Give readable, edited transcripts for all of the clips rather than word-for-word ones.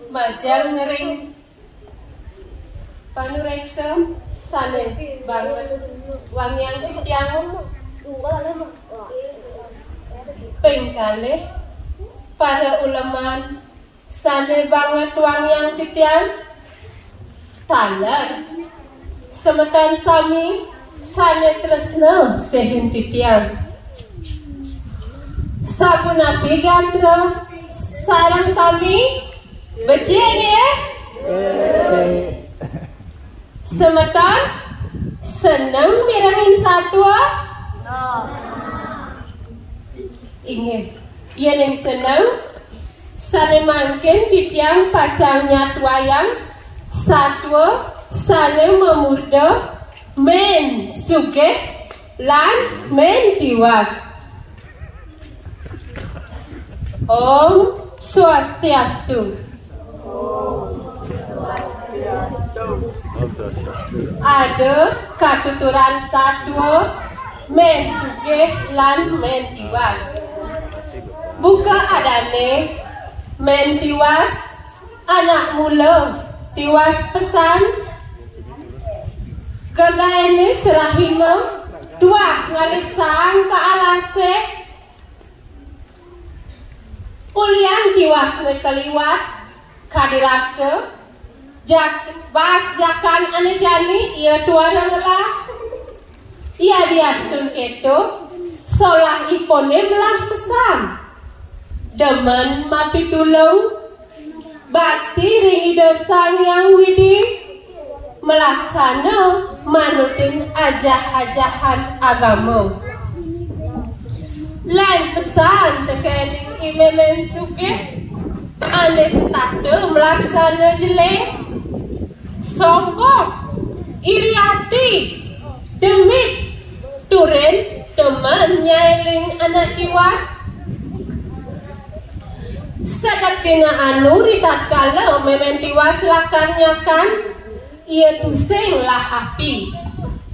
Majang ngering panureksa sane banget wangyang tiang pengkale para ulama sane banget wangyang tiang talar semetan sami sane tresna sehin tiang sapunapi gatra sarang sami becek ya semetan senang mirangin satwa inge iya yang senang sane mangkin titiang pacangnya tuayang satwa sane memurda men sugeh lan men tiwas. Om Swastiastu. Ada katuturan satwa men sugih lan men tiwas. Buka adane men tiwas anak mula tiwas pesan gagaene serahina tuah ngalisang ka alase ulian tiwas kaliwat kadirasa bas jakan ane jani ia tuara ngelah ia diastun keto solah ipone melah pesan demen mapi tulung bakti ringi dosang yang widi melaksana manutin ajah-ajahan agama lain pesan tekening imemen sugih ane setata melaksana jelek sombong iri hati demit turen teman nyailing anak tiwas sedap dina anu ritat kala memen tiwas lakannya kan ia tusing lah api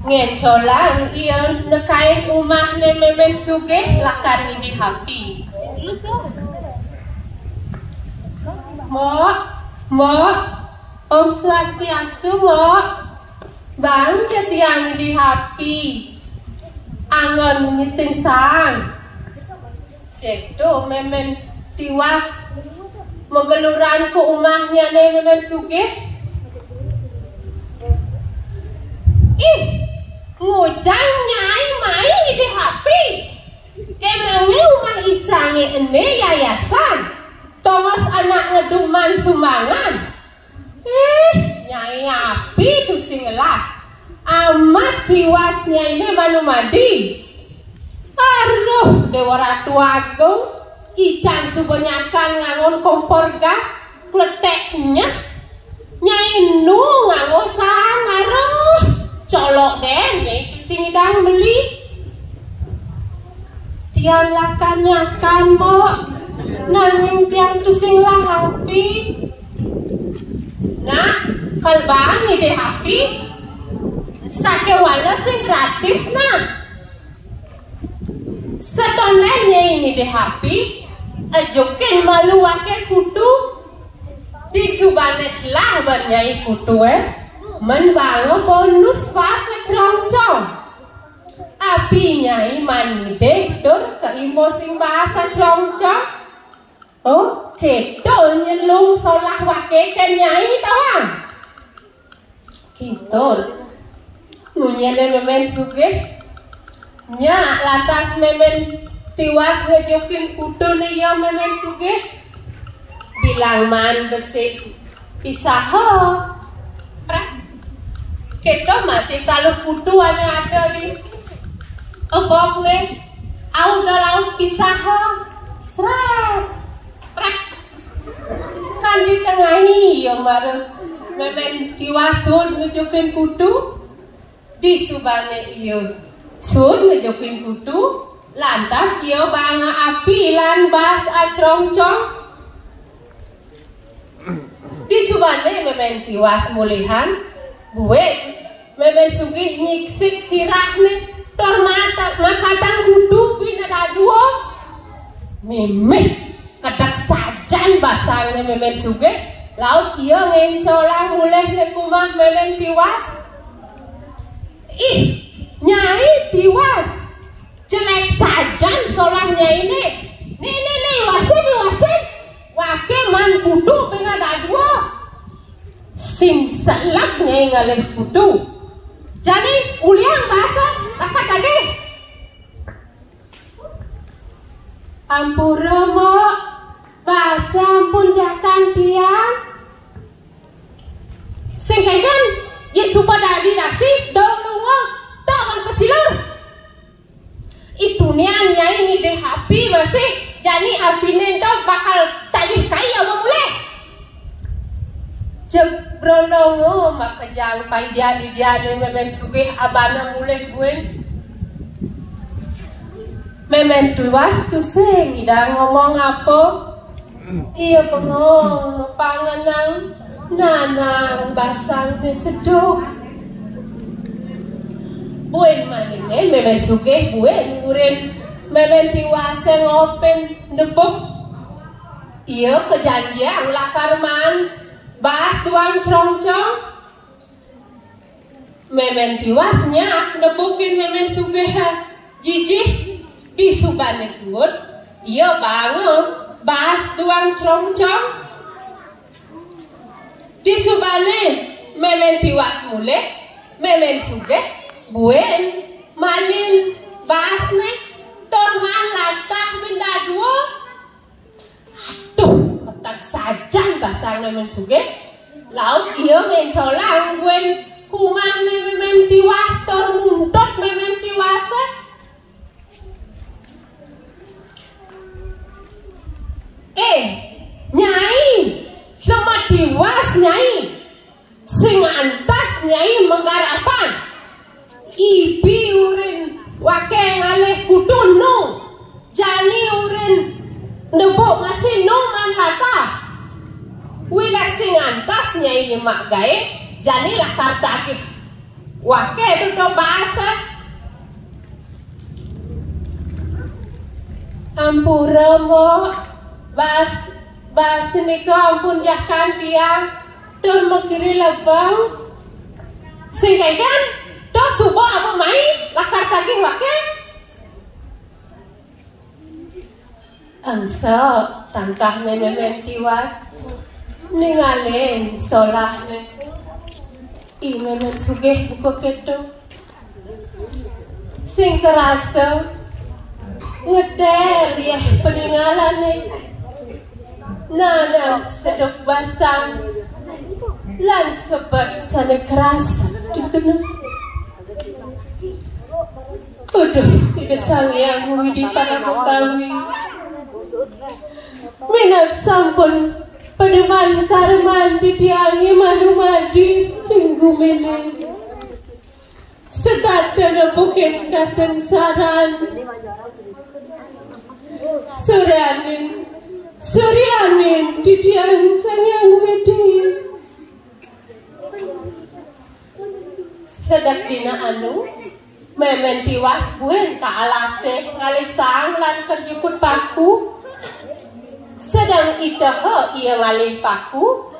ngecolang ia nekain umah ne memen sugih lakan di hapi Mok Om Swastiastu Mok bang jatiang di hapi angon ngiting sang gitu memen tiwas megeluran ke umahnya ne memen sugih ih ngujang nyai mai di hapi emangnya rumah icange ene yayasan Thomas anak ngeduman sumbangan nyai api tu singlah amat tiwasnya ini manu madi aduh dewa ratu agung ican subanyakan ngangon kompor gas kletek nyes nyai nu ngangon sangaruh colok den yaitu sing idang beli tiang lakannya kan mo nanging tiang tusing lah hapi nah kalbang ide hapi sake wala sing gratis nah setonennya ini de hapi ajokin malu wake kutu di subanet lah bernyai kutu menbangun bonus pas cerong-cerong api nyai mani deh dur ke imo sing bahasa cerong-cerong oh, keto nyelung solah wake ken nyai tawang. Keto nunyane memen sugih. Nya lantas memen tiwas ngejokin kudu ne ya memen sugih. Bilang man besi pisaho. Keto masih kalau kudu ada di obok ne. Au dalau pisaho. Seret. Kan di tengah ini ya marah memen tiwasun ngejokin kudu di subane iya sun ngejokin kudu lantas iya banga api lan bas acrong-cong di subane memen tiwas mulihan buet memen sugih nyiksik sirahne tor mata makatang kudu binada dua memeh kedak sajan basangnya memen sugih laut iya ngencolang mulai ne kumah memen tiwas. Ih, Nyai tiwas. Jelek sajan solahnya ini. Nih, wasin. Wake man kudu pengen dadua. Sing selak Nyai ngalih kudu. Jadi uliang bahasa takat lagi. Ampura mo bahasa ampun jakan tiang. Sing kan yen supa dadi nasi dong lungo tok kan pesilur. Itu nian Nyai ngide happy masih jani abine ndok bakal tagih kaya mulai. Jebronongo makajang pai dia memen sugih abana mulai gue. Memen tuas tu sing ida ngomong apa? Iya pengong panganang nanang basang te sedok. Buen manine memen sugih buen ngurin memen tiwase ngopen nebuk. Iya kejanjian lakarman bas tuang crong-crong. Memen tiwasnya nebukin memen sugih jijih di subane suut. Iya bangun bas tuang crong-crong. Di subane memen tiwas mule memen sugih buen malin basne torman latah benda dua. Aduh, ketak sajan basang memen sugih. Laut iya ngencolang buen kumah memen tiwas tor muntot memen tiwase. Nyai sama tiwas Nyai sing antas Nyai menggarapan ibi urin wake ngalih kudunu jani urin nebuk masih numan latah wilah sing antas Nyai nyemak gae jani lakar tagih wake duduk bahasa. Ampura mo bas nika ampun jahkan tiang tur makiri lebang sing kan toh subo apa mai lakar tagih wake angsa tangkahne memen tiwas ningalen solahne i memen sugih buka keto sing kerasa ngedel ya peninggalan nanang sedok basang lan sebab sana keras dikena. Udah ide sang yang widi para mukawi minat sampun pademan karman ditiangi madu madi minggu mene setata nepukin kasengsaran Suryanin didiang sanyang wedi sedak dina anu memen tiwas buen ka alase ngalih sang lan kerjukut paku sedang itaha ia ngalih paku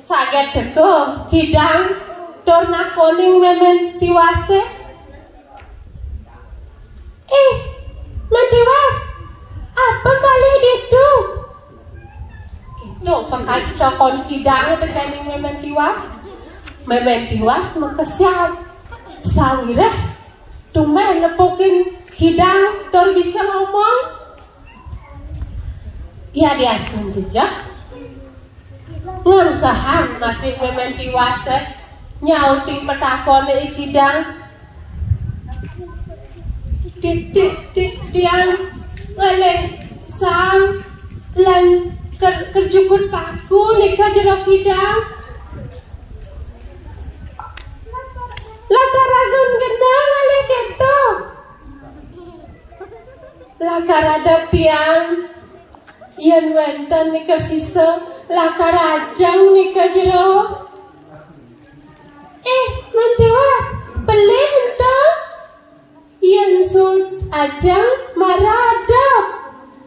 saget deko kidang torna koning memen tiwase mentiwas apa kali itu? Itu pakai tokon kidang tekening memen tiwas makasiat sawireh tumben nepukin kidang tor bisa ngomong ya dia jejah ngansahan masih memen tiwase nyauting petakone kidang tiang ngalih sang lan kerjukut paku nika jero kidang lakaragun gendang ngalih keto lakaradap tiang yen wenten nika sisa lakarajang nika jero mentiwas pelih entah yen sud ajang maradap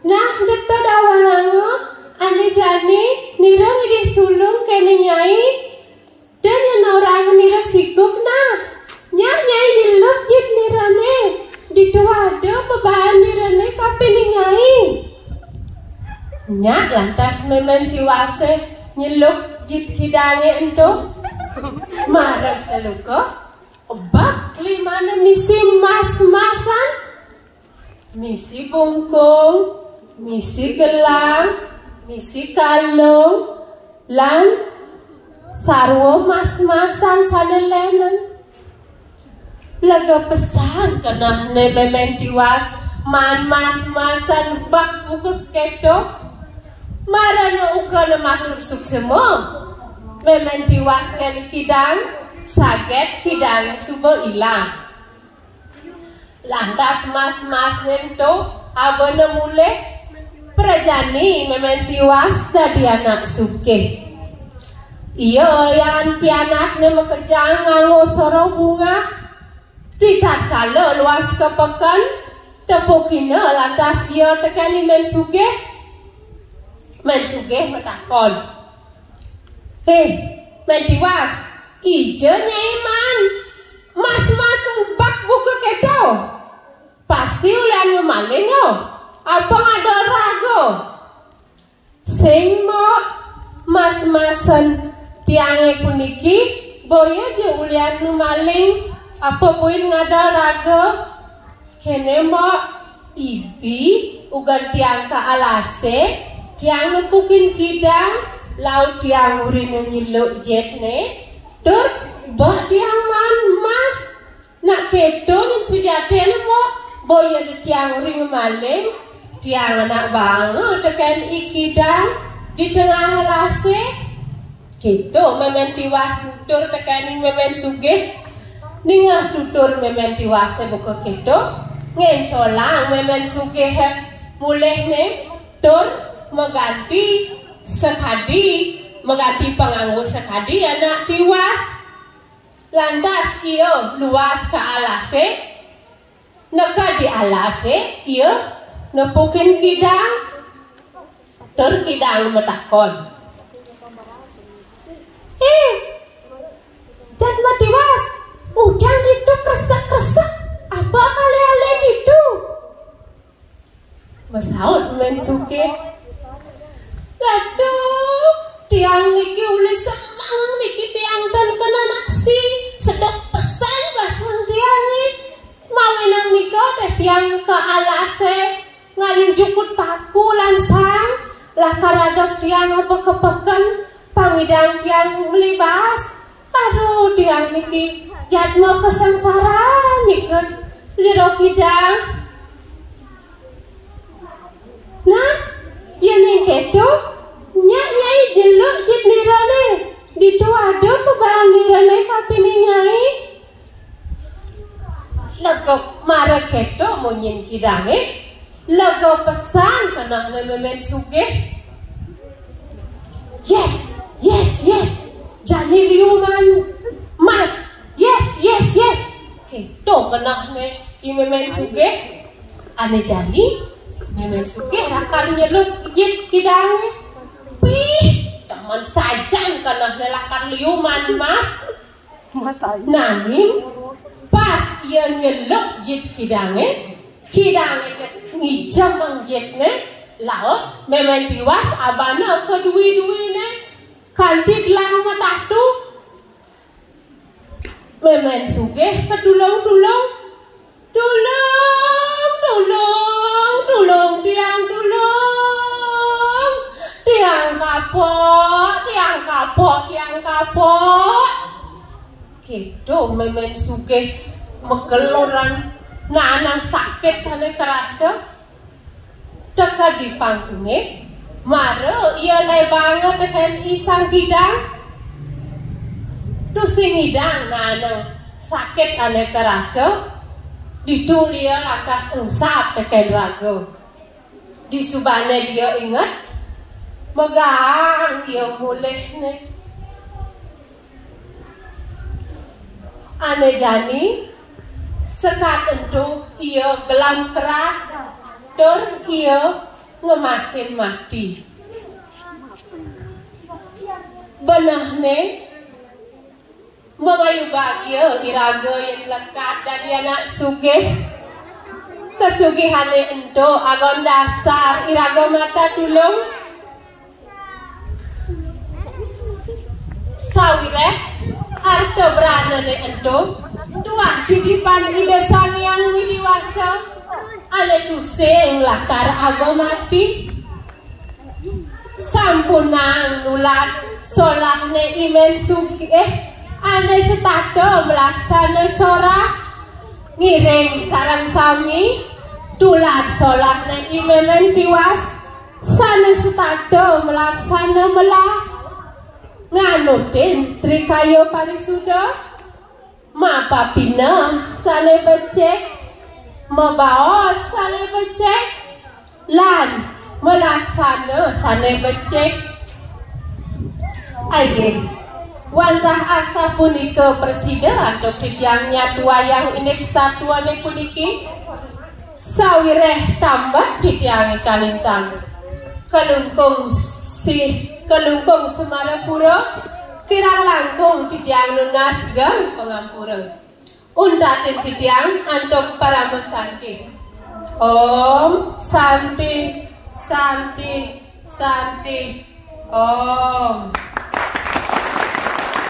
nah deto dawanango ane jani nirang idih tulung Nyak lantas memen tiwase nyeluk jit kidange ento. Marah seluko. Bak limana misi mas-masan. Misi bungkung, misi gelang, misi kalung, lan sarwo mas-masan sanelenan. Laga pesan kena ne memen tiwas man mas-masan bak buka keto. Marana uka na matur suksemo. Memen tiwas kani kidang saget kidang subo ilang. Lantas mas-mas nento abana mulai prajani memen tiwas dadi anak suke. Iya yang pianak ne makejang nganggo soro bunga. Ritat kala luas kepekan tepukina lantas iya tekani men suke metakon. Hei men tiwas ijo nyaiman mas-mas bak buka keto. Pasti ulan maling yo. Abang ada rago. Sing mo mas-masan tiange puniki boyo je ulian maling apa poin ngada rago. Kene mo ibi ugan tiang ka alase tiang nepukin kidang laut tiang urine nyiluk jetne tur bah tiang man mas nak keto yang sujatene mo boyo di tiang ring maling tiang anak banget tekan ikidang di tengah lase gitu memen tiwas tutur tekani memen sugih ningah tutur memen tiwas buka gitu ngencolang memen sugih mulih ne tur mengganti penganggo sekadi anak tiwas lantas iyo luas ke alase neka di alase iyo nepukin kidang tur kidang metakon jangan matiwas ujang itu kresek-kresek apa kali-kali itu masaut men suke laduh tiang niki uli semang niki tiang dan kena nasi sedok pesan basun tiang nih mawinang nika teh tiang ke alase ngalih jukut paku lansang lah karadok tiang apa kepekan pangidang tiang libas aduh tiang niki jad mau kesengsara nikut liro kidang nah ya neng keto nyak nyai jeluk jit nirane ditu ada pebarang nirane kapini nyai lago mara keto mau nyin kidange lago pesan kena memen sugih yes jani liuman mas yes keto kena memen sugih ane jani memen sugih rakan nyeluk jit kidange teman sajan kena nelakan liuman mas nanging pas ia nyeluk jit kidange cet ngijam mang jitne laut memen tiwas abana kedui-duine kantit lang matatu memen sugih ketulung tiang kapok gitu memen sugih megeloran nanang sakit hane kerasa teka di panggungnya mare iya lay banget tekan isang kidang terus sing hidang nanang sakit hane kerasa ditu dia atas engsap tekan rago di subane dia ingat megang ia mulih nih ane jani sekat entu ia gelam keras tur ia ngemasin mati benahne mengayu bahagia iraga yang lekat dari anak sugih kesugihane entu agon dasar iraga mata tulung sawireh harta beranane ento tuah titipan ide sang yang widiwasa ane tusing lakar abo mati sampunang nulat solahne imen suki ane setato melaksana corah ngiring sarang sami tulat solahne imen tiwas sana setato melaksana melah nganutin trikayo parisuda mapa pina sane becek mabaos sane becek lan melaksana sane becek aye wantah asa punika presida atau kejangnya tuayang inek satuane puniki sawireh tambat titiangi kalintang kelungkung Semarapura kirang langkung titiang nunas gang pengampura undatin titiang antum paramo santi om santi santi santi om